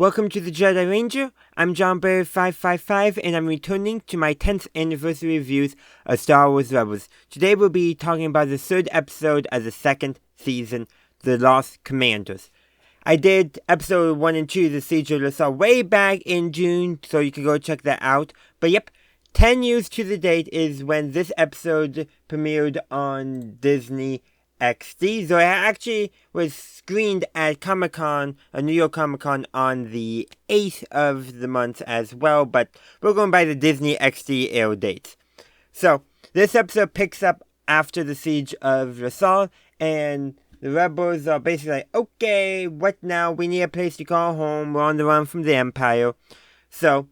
Welcome to the Jedi Ranger. I'm John Bear 555 and I'm returning to my 10th anniversary reviews of Star Wars Rebels. Today we'll be talking about the third episode of the second season, The Lost Commanders. I did episode 1 and 2 of the Siege of Lothal way back in June, so you can go check that out. But yep, 10 years to the date is when this episode premiered on DisneyXD. So it actually was screened at Comic-Con, New York Comic-Con, on the 8th of the month as well, but we're going by the DisneyXD air dates. So, this episode picks up after the Siege of Lothal, and the rebels are basically like, okay, what now? We need a place to call home. We're on the run from the Empire. So,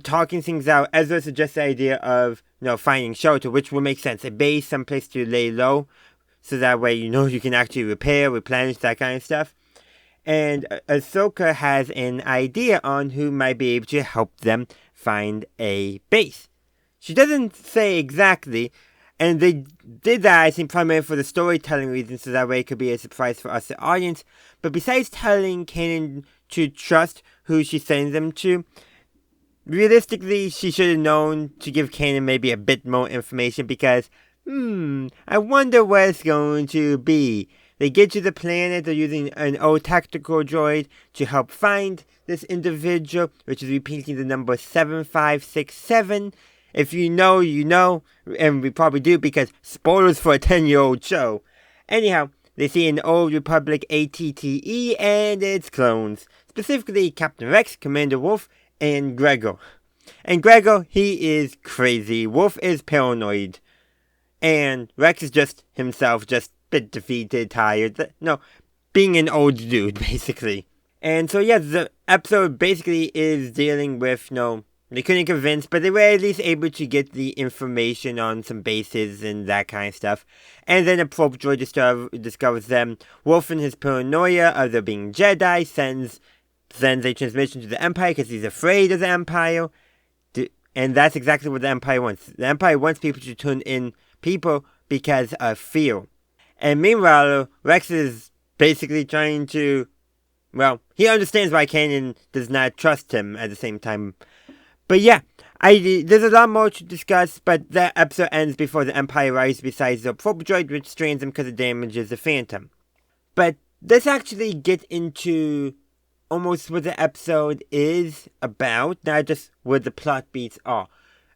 talking things out, Ezra suggests the idea of, finding shelter, which will make sense. A base, someplace to lay low, so that way, you can actually repair, replenish, that kind of stuff. And Ahsoka has an idea on who might be able to help them find a base. She doesn't say exactly, and they did that, I think, primarily for the storytelling reasons, so that way it could be a surprise for us, the audience. But besides telling Kanan to trust who she sends them to, realistically, she should have known to give Kanan maybe a bit more information, because I wonder what it's going to be. They get to the planet, they're using an old tactical droid to help find this individual, which is repeating the number 7567. If you know, you know, and we probably do, because spoilers for a 10-year-old show. Anyhow, they see an old Republic ATTE and its clones, specifically Captain Rex, Commander Wolf, and Gregor. And Gregor, he is crazy. Wolf is paranoid. And Rex is just himself, just a bit defeated, tired. Being an old dude, basically. And so, yeah, the episode basically is dealing with, they couldn't convince, but they were at least able to get the information on some bases and that kind of stuff. And then a probe droid discovers them. Wolf, in his paranoia of there being Jedi, sends a transmission to the Empire because he's afraid of the Empire. And that's exactly what the Empire wants. The Empire wants people to turn in people because of fear. And meanwhile, Rex is basically trying to, he understands why Kanan does not trust him at the same time. But yeah, there's a lot more to discuss, but that episode ends before the Empire arrives besides the probe droid, which strains him because it damages the Phantom. But let's actually get into almost what the episode is about, not just what the plot beats are.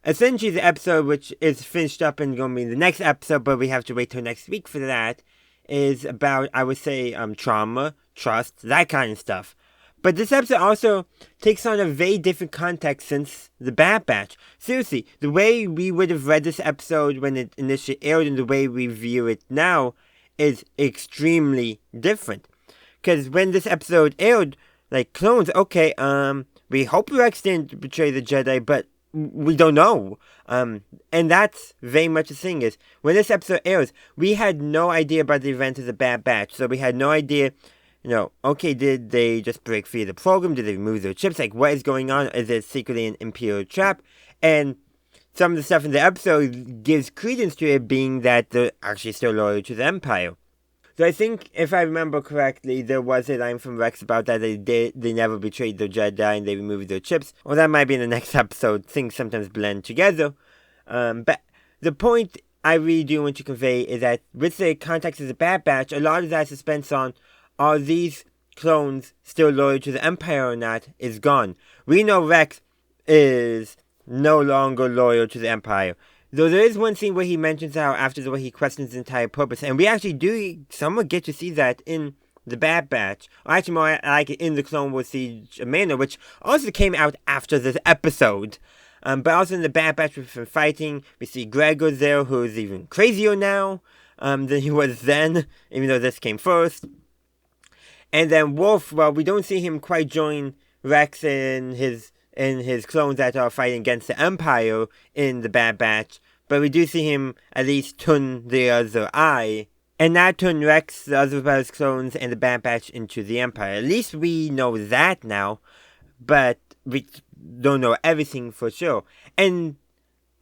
Essentially, the episode, which is finished up and going to be the next episode, but we have to wait till next week for that, is about, I would say, trauma, trust, that kind of stuff. But this episode also takes on a very different context since the Bad Batch. Seriously, the way we would have read this episode when it initially aired and the way we view it now is extremely different. Because when this episode aired, clones, okay, we hope Rex didn't betray the Jedi, but we don't know. And that's very much the thing is, when this episode airs, we had no idea about the event of the Bad Batch. So we had no idea, okay, did they just break free of the program? Did they remove their chips? What is going on? Is it secretly an Imperial trap? And some of the stuff in the episode gives credence to it being that they're actually still loyal to the Empire. So I think, if I remember correctly, there was a line from Rex about that they never betrayed their Jedi and they removed their chips. Or that might be in the next episode. Things sometimes blend together. But the point I really do want to convey is that with the context of the Bad Batch, a lot of that suspense on, are these clones still loyal to the Empire or not, is gone. We know Rex is no longer loyal to the Empire. Though there is one scene where he mentions how after the way he questions his entire purpose, and we actually do somewhat get to see that in the Bad Batch, or actually more like in the Clone Wars Siege of Mandalore, which also came out after this episode. But also in the Bad Batch with him fighting, we see Gregor there, who's even crazier now than he was then, even though this came first. And then Wolf, we don't see him quite join Rex and his clones that are fighting against the Empire in the Bad Batch, but we do see him at least turn the other eye, and not turn Rex, the other rebellious clones, and the Bad Batch into the Empire. At least we know that now, but we don't know everything for sure. And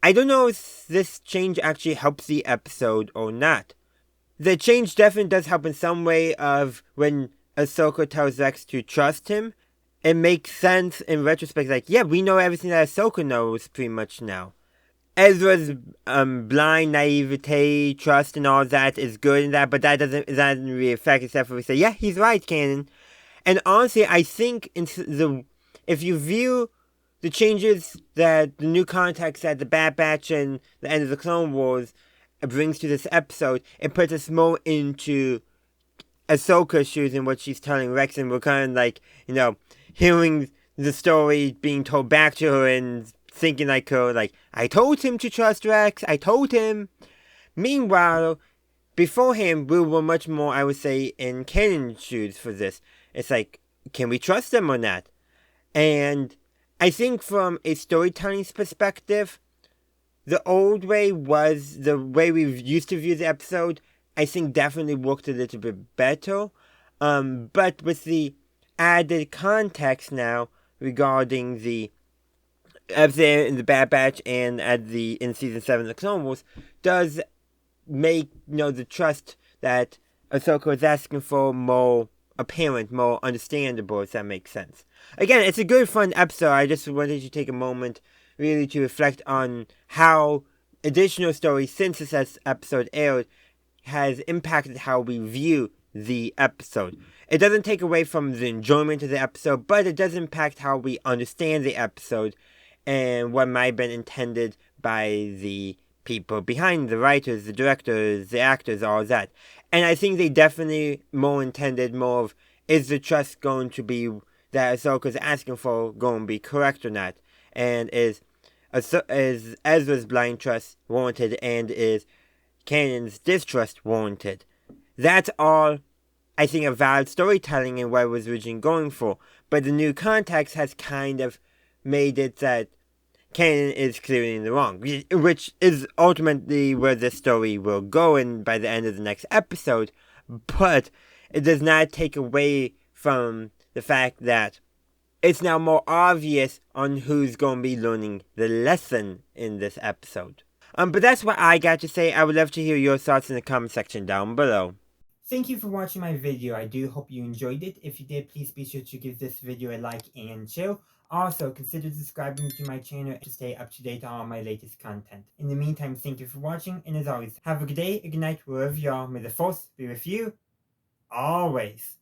I don't know if this change actually helps the episode or not. The change definitely does help in some way of when Ahsoka tells Rex to trust him, it makes sense in retrospect. Like, yeah, we know everything that Ahsoka knows pretty much now. Ezra's blind naivete, trust, and all that is good in that, but that doesn't really affect, except for we say, yeah, he's right, canon. And honestly, I think if you view the changes that the new context that the Bad Batch and the end of the Clone Wars brings to this episode, it puts us more into Ahsoka's shoes and what she's telling Rex, and we're kind of like, hearing the story being told back to her and thinking like her, like, I told him to trust Rex, I told him. Meanwhile, beforehand, we were much more, I would say, in canon shoes for this. It's like, can we trust them or not? And I think from a storytelling perspective, the old way was the way we used to view the episode. I think definitely worked a little bit better. But with the added context now regarding the episode in the Bad Batch and in season 7 of the Clone Wars, does make the trust that Ahsoka is asking for more apparent, more understandable, if that makes sense. Again, it's a good, fun episode. I just wanted to take a moment really to reflect on how additional stories since this episode aired has impacted how we view the episode. It doesn't take away from the enjoyment of the episode, but it does impact how we understand the episode and what might have been intended by the people behind, the writers, the directors, the actors, all that. And I think they definitely more intended more of, is the trust going to be that Ahsoka's asking for going to be correct or not? And is Ezra's blind trust warranted, and is Kanan's distrust warranted? That's all, I think, a valid storytelling in what it was originally going for. But the new context has kind of made it that Kanan is clearly in the wrong, which is ultimately where the story will go in by the end of the next episode, but it does not take away from the fact that it's now more obvious on who's going to be learning the lesson in this episode. But that's what I got to say. I would love to hear your thoughts in the comment section down below. Thank you for watching my video. I do hope you enjoyed it. If you did, please be sure to give this video a like and share. Also, consider subscribing to my channel to stay up to date on all my latest content. In the meantime, thank you for watching, and as always, have a good day, a good night, wherever you are. May the Force be with you, always.